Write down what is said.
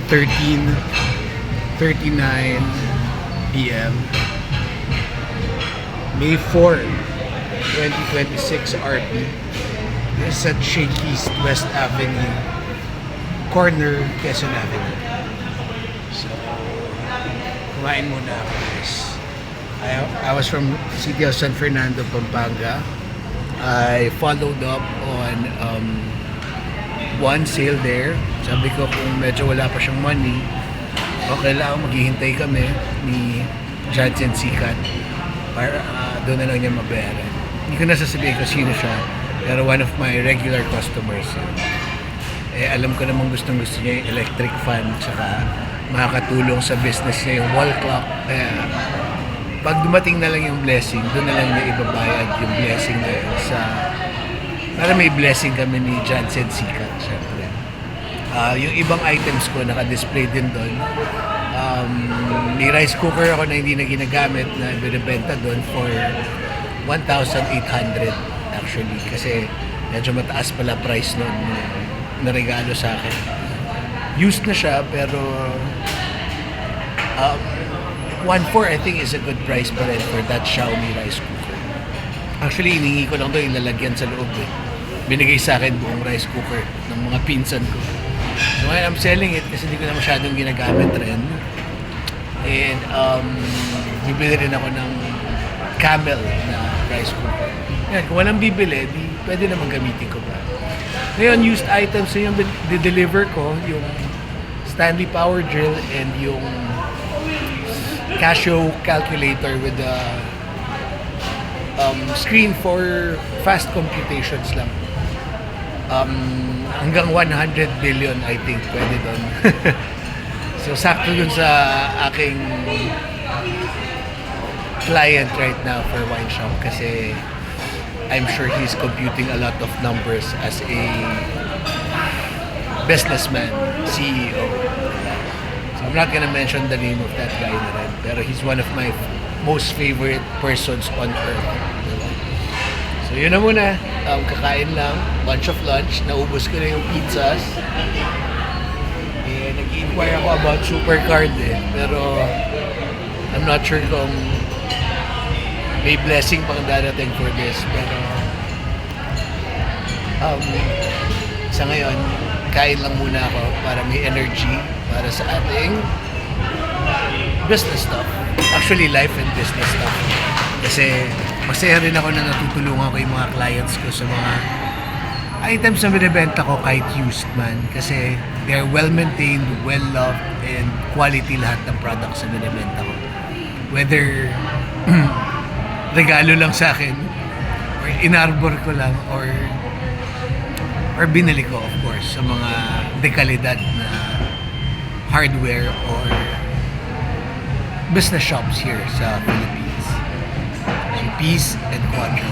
13:39 p.m. May 4, 2026 RP. This is at Shakey's West Avenue, corner Quezon Avenue. So, kumain muna ako guys. I was from City of San Fernando, Pampanga. I followed up on one sale there. Sabi ko kung medyo wala pa siyang money, okay lang, maghihintay kami ni Jansen Sikat para doon na lang niya mabayaran. Hindi ko na sasabihin kung sino siya, pero one of my regular customers yun. Eh, alam ko namang gustong-gusto niya yung electric fan, saka makakatulong sa business niya yung wall clock. Kaya pag dumating na lang yung blessing, doon na lang niya ibabayad yung blessing na yun sa... Para may blessing kami ni Jansen Sikat, syempre. Yung ibang items ko naka-display din doon. May rice cooker ako na hindi na ginagamit na binibenta doon for 1,800 actually. Kasi medyo mataas pala price noon na regalo sa akin. Used na siya pero 1,400 I think is a good price pa rin for that Xiaomi rice cooker. Actually, hiningi ko lang ito ilalagyan sa loob eh. Binigay sa akin buong rice cooker ng mga pinsan ko. So ngayon, I'm selling it kasi hindi ko na masyadong ginagamit rin. And bibili rin ako ng Camel na rice cooker. Yan, kung walang bibili, pwede naman gamitin ko pa. Ngayon, used items na yung deliver ko, yung Stanley Power Drill and yung Casio calculator with the screen for fast computations lang. Hanggang 100 billion I think pwede doon. So sakto dun sa aking client right now for wine shop kasi I'm sure he's computing a lot of numbers as a businessman, CEO. So I'm not gonna mention the name of that guy na rin, pero he's one of my most favorite persons on earth. So yun na muna, kakain lang, bunch of lunch, naubos ko na yung pizzas. Eh, nag-inquire ako about Supercard eh, pero I'm not sure kung may blessing pang darating for this, pero sa ngayon, kain lang muna ako para may energy para sa ating business stuff. Actually, life and business stuff. Kasi masaya rin ako na natutulungan ko yung mga clients ko sa mga items na binibenta ko kahit used man. Kasi they're well-maintained, well-loved, and quality lahat ng products na binibenta ko. Whether regalo lang sa akin, or inarbor ko lang, or binili ko, of course, sa mga dekalidad na hardware or business shops here sa Philippines. So, peace and quadra.